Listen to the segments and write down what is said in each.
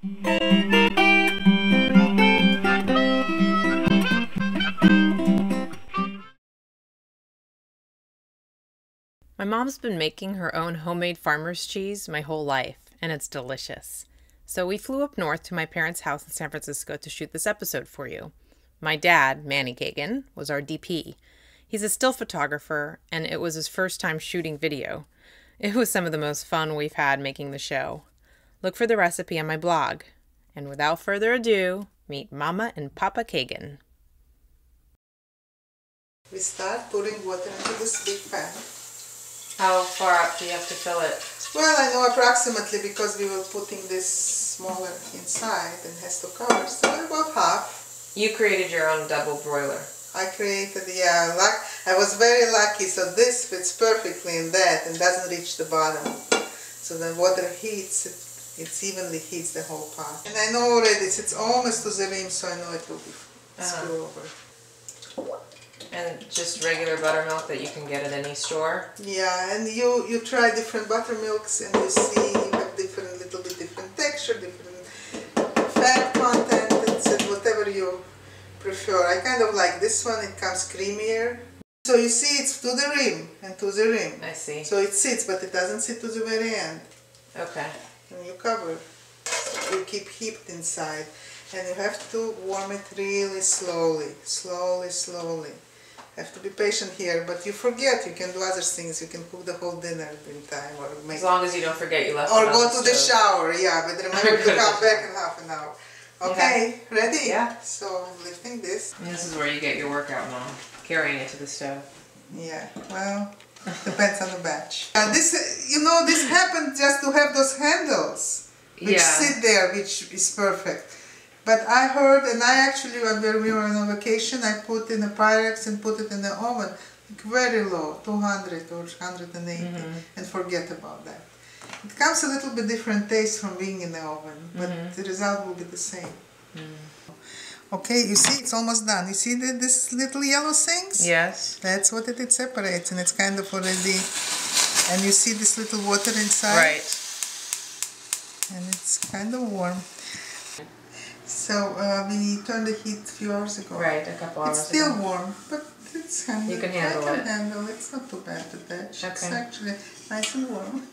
My mom's been making her own homemade farmer's cheese my whole life, and it's delicious. So we flew up north to my parents' house in San Francisco to shoot this episode for you. My dad, Manny Kagan, was our DP. He's a still photographer, and it was his first time shooting video. It was some of the most fun we've had making the show. Look for the recipe on my blog. And without further ado, meet Mama and Papa Kagan. We start putting water into this big pan. How far up do you have to fill it? Well, I know approximately because we were putting this smaller inside and has to cover, so about half. You created your own double broiler. I created, yeah, I was very lucky, so this fits perfectly in that and doesn't reach the bottom. So the water heats, it evenly heats the whole pot. And I know already it's almost to the rim, so I know it will be spill over. And just regular buttermilk that you can get at any store? Yeah, and you try different buttermilks and you see you have different, little bit different texture, different fat content, and whatever you prefer. I kind of like this one, it comes creamier. So you see it's to the rim and to the rim. I see. So it sits, but it doesn't sit to the very end. Okay. And you cover. So you keep heat inside. And you have to warm it really slowly. Slowly. Have to be patient here, but you forget, you can do other things, you can cook the whole dinner in time, or make... As long as you don't forget you left it or on go the to the shower, yeah, but remember to come back in half an hour. Okay, ready? Yeah. So I'm lifting this. And this is where you get your workout, Mom. Carrying it to the stove. Yeah, well, depends on the batch. This, you know, this happened just to have those handles, which sit there, which is perfect. But I heard, and I actually, when we were on vacation, I put in a Pyrex and put it in the oven, like very low, 200 or 180, and forget about that. It comes a little bit different taste from being in the oven, but the result will be the same. Okay, you see, it's almost done. You see this little yellow things? Yes. That's what it separates, and it's kind of already, and you see this little water inside? Right. And it's kind of warm. So we turned the heat a few hours ago. Right, a couple hours ago. It's still warm, but it's handled. You can handle it. I can handle it. It's not too bad to touch. Okay. It's actually nice and warm.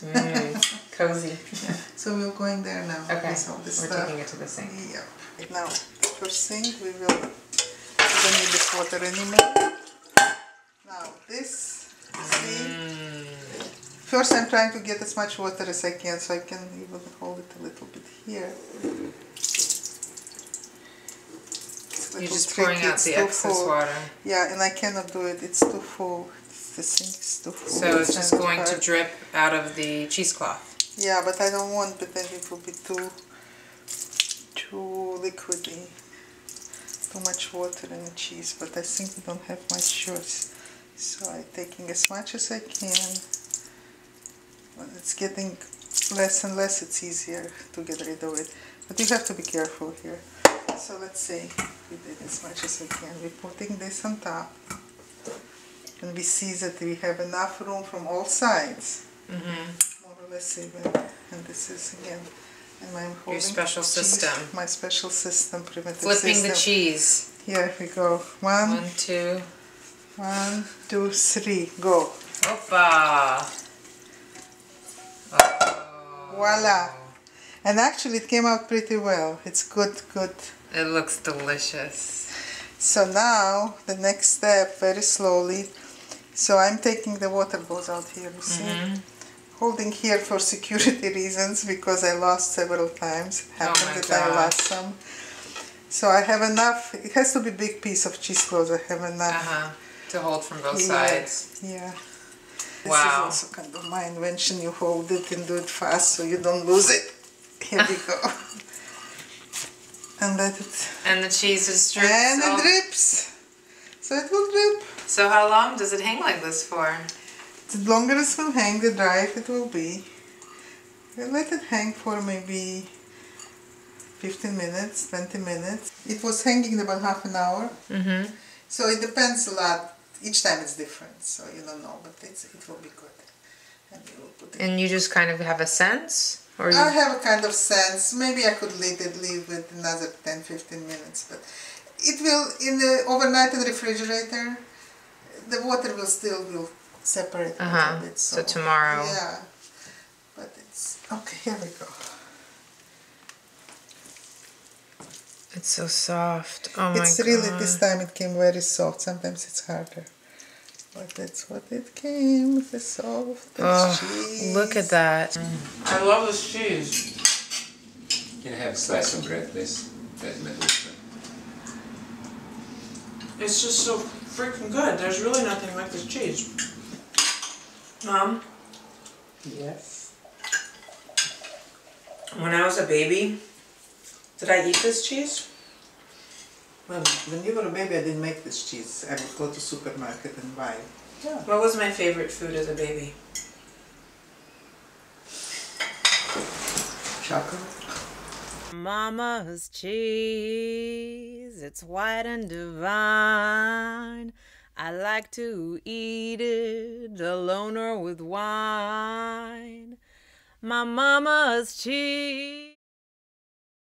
Cozy. Yeah. So we're going there now. Okay, With all this we're stuff. taking it to the sink. Yeah. Now, first thing we don't need this water anymore. Now this, see? First I'm trying to get as much water as I can, so I can even hold it a little bit here. You're just pouring out the excess water. Yeah, and I cannot do it. It's too full. The sink is too full. So it's just going to drip out of the cheesecloth. Yeah, but I don't want, but then it will be too liquidy. Too much water in the cheese, but I think we don't have much choice. So I'm taking as much as I can. When it's getting less and less, it's easier to get rid of it. But you have to be careful here. So let's see, we did as much as we can. We're putting this on top. And we see that we have enough room from all sides. More or less even. And this is again, and I'm holding your special system. My special system, primitive Flipping system. the cheese. Here we go. One, 2. 1, 2, 3, go. Opa! Oh. Voila! And actually it came out pretty well. It's good. It looks delicious. So now, the next step, very slowly. So I'm taking the water goes out here, you see? Holding here for security reasons, because I lost several times. It happened that I lost some. So I have enough, it has to be a big piece of cheesecloth, I have enough. To hold from both sides. Yeah. Wow. This is also kind of my invention. You hold it and do it fast so you don't lose it. Here we go. And let it... And the cheese just drips. And it drips. So it will drip. So how long does it hang like this for? The longer it will hang, the drier it will be. We'll let it hang for maybe 15 minutes, 20 minutes. It was hanging about half an hour. So it depends a lot. Each time it's different, so you don't know, but it will be good. And you will put it. And you just kind of have a sense? Or I have a kind of sense. Maybe I could leave it another 10-15 minutes, but it will, in the overnight in the refrigerator, the water will separate a little bit. So tomorrow. Yeah. But it's, okay, here we go. It's so soft. Oh my god. It's really, this time it came very soft. Sometimes it's harder. But that's what it came, the softest cheese. Look at that. I love this cheese. Can I have a slice of bread, please? It's just so freaking good. There's really nothing like this cheese. Mom? Yes? When I was a baby, did I eat this cheese? Well, when you were a baby, I didn't make this cheese. I would go to supermarket and buy it. Yeah. What was my favorite food as a baby? Chocolate. Mama's cheese, it's white and divine. I like to eat it alone or with wine. My mama's cheese.